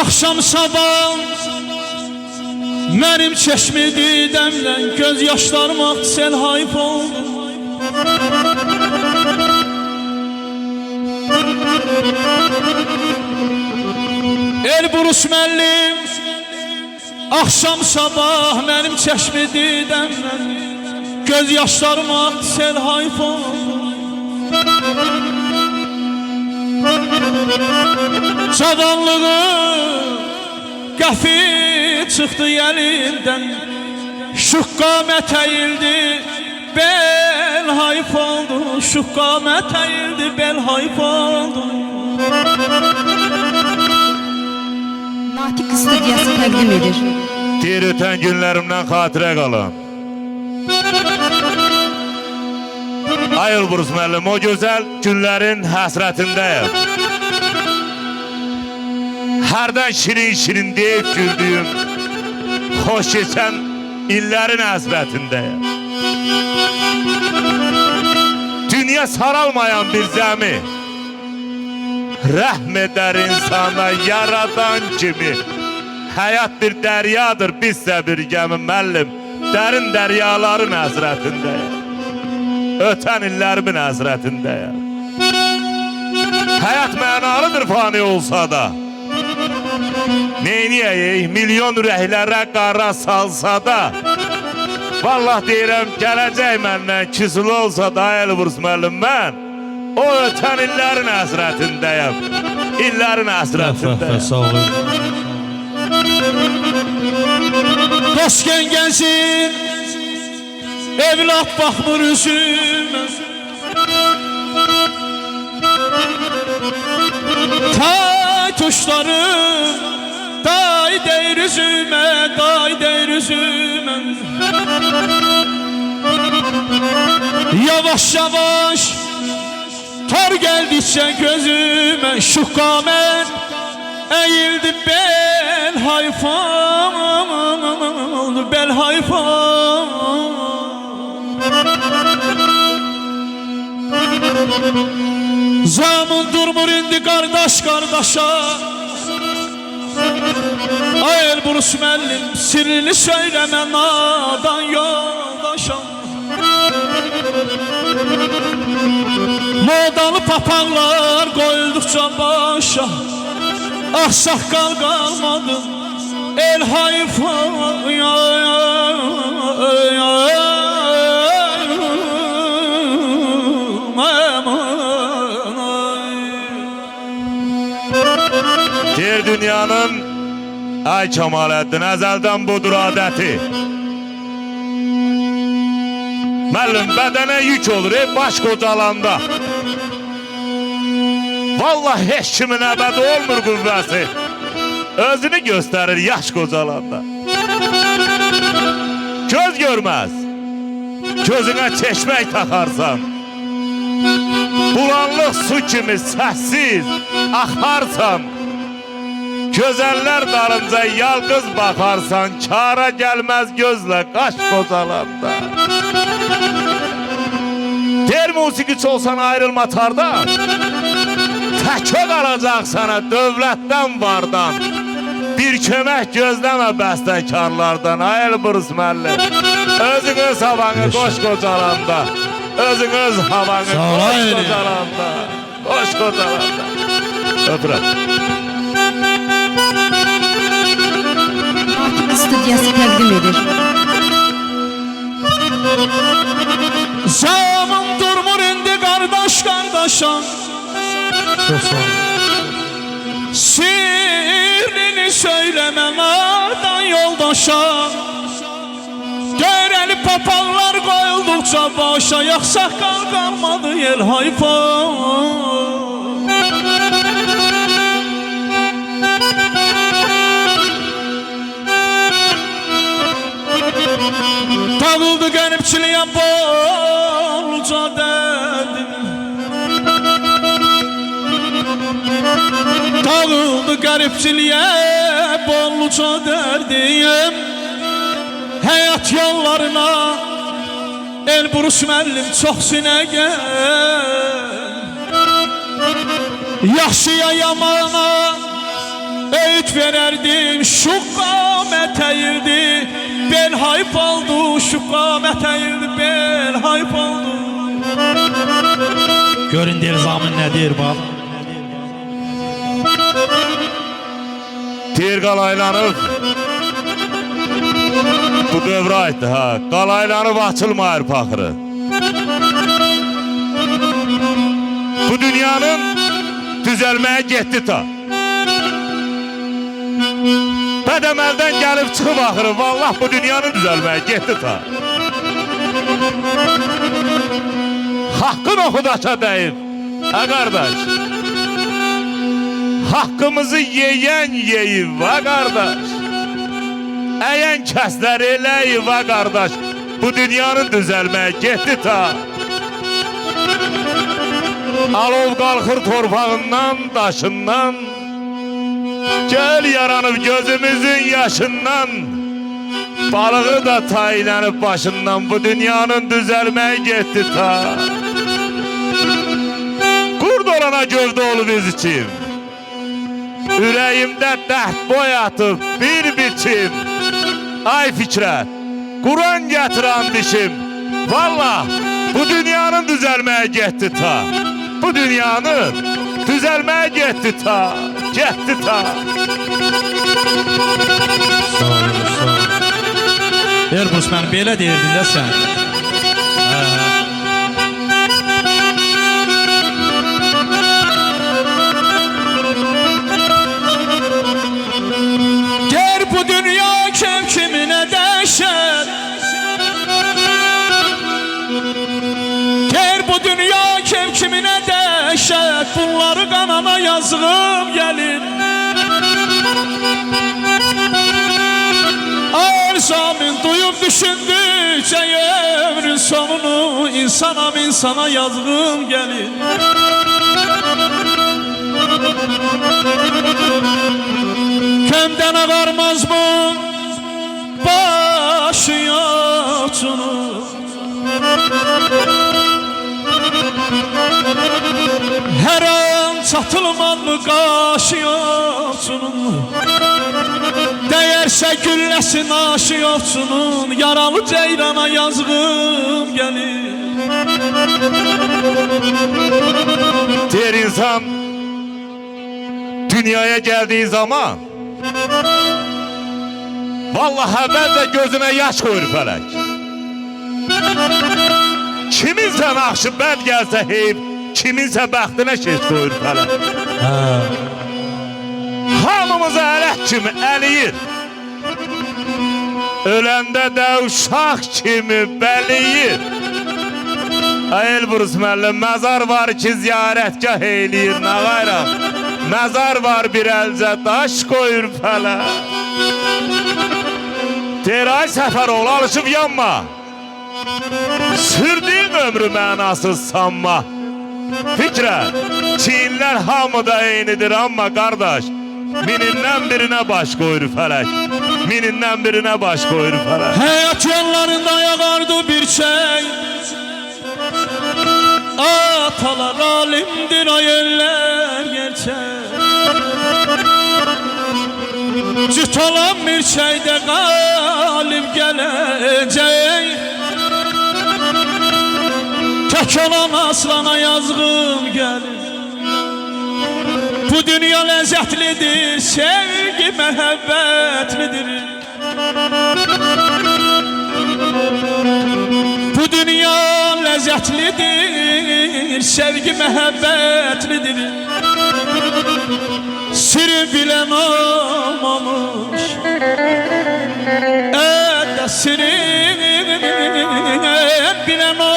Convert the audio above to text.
Akşam sabah mənim çeşmi didəmlə göz yaşlarıma sel hayf oldu. Elbrus müəllim akşam sabah mənim çeşmi didəmlə göz yaşlarıma sel hayf oldu. Cavanlığı qəfi çıxdı elindən, şuqqamət əyildi, bel hayf oldu. Şuqqamət əyildi, bel hayf oldu. Natiq studiyası təqdim edir. Deyir ötən günlərimdən xatirə qalın. Ay Elbrus müəllim, o gözəl günlərin həsrətindəyim. Hərdən şirin-şirin deyib güldüyüm xoş keçən illərin həsrətindəyim. Dünya saralmayan bir zəmi, rəhm edər insana yaradan kimi. Həyat bir dəryadır, bizsə bir gəmi müəllim, dərin dəryaların həsrətindəyim. Ötən illərimin həsrətindəyim. Həyat mənalıdır fani olsa da, neyniyəyik milyon ürəklərə qara salsa da, vallah deyirəm gələcək məndən küsül olsa da Elbrus müəllim, mən o ötən illərin həsrətindəyim. İllərin həsrətindəyim. Sağ olun. Dost gəncin evlat baxmır üzümə, tay tuşlarım day deyir üzümə, day deyir üzümə. Yavaş yavaş tar geldikçe gözüme, şuqqamət əyildi, bel hayfam oldu, bel hayfam. Zaman durmur indi kardeş kardeşa. Ay Elbrus müəllim, sirrini söyleme nadan yoldaşa. Modalı papaqlar koyuldukça başa, ah saqqal qalmadı, el hayfa. Deyir dünyanın ay Kemaləddin əzəldən budur adəti. Müəllim, bədənə yük olur, baş qocalanda. Vallahi heç kimin əbədi olmur qüvvəsi, özünü göstərir yaş qocalanda. Göz görməz, gözünə çeşmək taxarsan, bulanlıq su kimi səssiz axarsan, gözəllər darınca yalqız baxarsan, kara gəlməz gözlə qaş qocalanda. Der musiqiçi olsan ayrılma tardan, təkə qalacaq sana dövlətdən vardan. Bir kömək gözləmə bəstəkarlardan. Ay Elbrus müəllim, özün öz havanı qoş qocalanda, özün öz havanı qoş qocalanda, qoş qocalanda. Öpürəm. Natiq studiyası təqdim edir. Zaman durmur indi kardeş kardeşa. Çok sağ olun. Sirrini söyleme nadan yoldaşa. Göreli papaqlar koyuldukça başa, yaxsa qalmadı yel hayfa. Dağıldı qənimçiliyə bolca dədim, dağıldı qəribçiliyə bolca dərdim. Həyat yollarına Elbrus müəllim çox sinəgən, yaxşıya yamana Öğüt vererdim şu qamet əyildi. Bel hayp oldu şu qamet əyildi. Bel hayp oldu. Görün derzamın nədir bak. Tir qalaylanıb. Bu dövrə aiddir ha. Qalaylanıb açılmayır paxırı. Bu dünyanın düzəlməyə getdi ta. Bədəməldən gəlib çıxıb axırı. Vallah bu dünyanın düzəlməyə getdi ta. Haqqın oxudaşa dəyib. Hə qardaş. Haqqımızı yeyən yeyib va qardaş. Əyən kəslər eləyib va qardaş. Bu dünyanın düzəlməyə getdi ta. Alov qalxır torpağından, daşından. Göl yaranıb gözümüzün yaşından. Balığı da taylənib başından. Bu dünyanın düzəlməyə getdi ta. Qurd olana gövdə olub öz içim. Ürəyimdə dəhd boy atıb bir biçim. Ay Fikrət, Quran gətirən dişim. Vallah bu dünyanın düzəlməyə getdi ta. Bu dünyanın düzəlməyə getdi ta. Getdi ta. Sağ ol, sağ ol. Elbrus, mən belə deyirdin də sən. Gər bu dünya kim kiminə dəhşət. Gər bu dünya kim kiminə dəhşət. Bunları qanana yazığım gəlir. Arzamin duyub düşündükcə ömrün sonunu. İnsanam insana yazığım gəlir. Kəmdən ağarmaz mı başı yoxcunu. Hər an çatılmaz mı qaşı yoxcunun. Dəyərsə gülləsi naşı yoxcunun. Yaralı ceyrana yazığım gəlir. Diğer insan dünyaya geldiği zaman vallahi əvvəlcə gözünə yaş koyur fələk. Kiminsə naxşı bəd gəlsə heyb, kiminsə bəxtinə şeş koyur fələk. Hamımızı ələk kimi əliyir. Öləndə də uşaq kimi bəliyir. Elbrus müəllim, məzar var ki ziyarətgah eyləyir nə qayraq. Məzar var bir əlcə daş koyur fələ. Deyir ay Səfəroğlu alışıb yanma. Sürdüyün ömrü mənasız sanma. Fikrət, çiğinlər hamıda eynidir amma qardaş. Minindən birinə baş koyur fələk. Minindən birinə baş koyur fələk. Həyat yollarında yağardı bir çək. Atalar alimdir o yerler gerçek. Cüt olan bir şeyde galip gelecek. Tek olan aslana yazgım gelir. Bu dünya lezzetlidir, sevgi mehabbetlidir. Bu dünya lezzetlidir, sevgi mehabbetlidir. Siri bilen olmamış, siri bilen olmamış.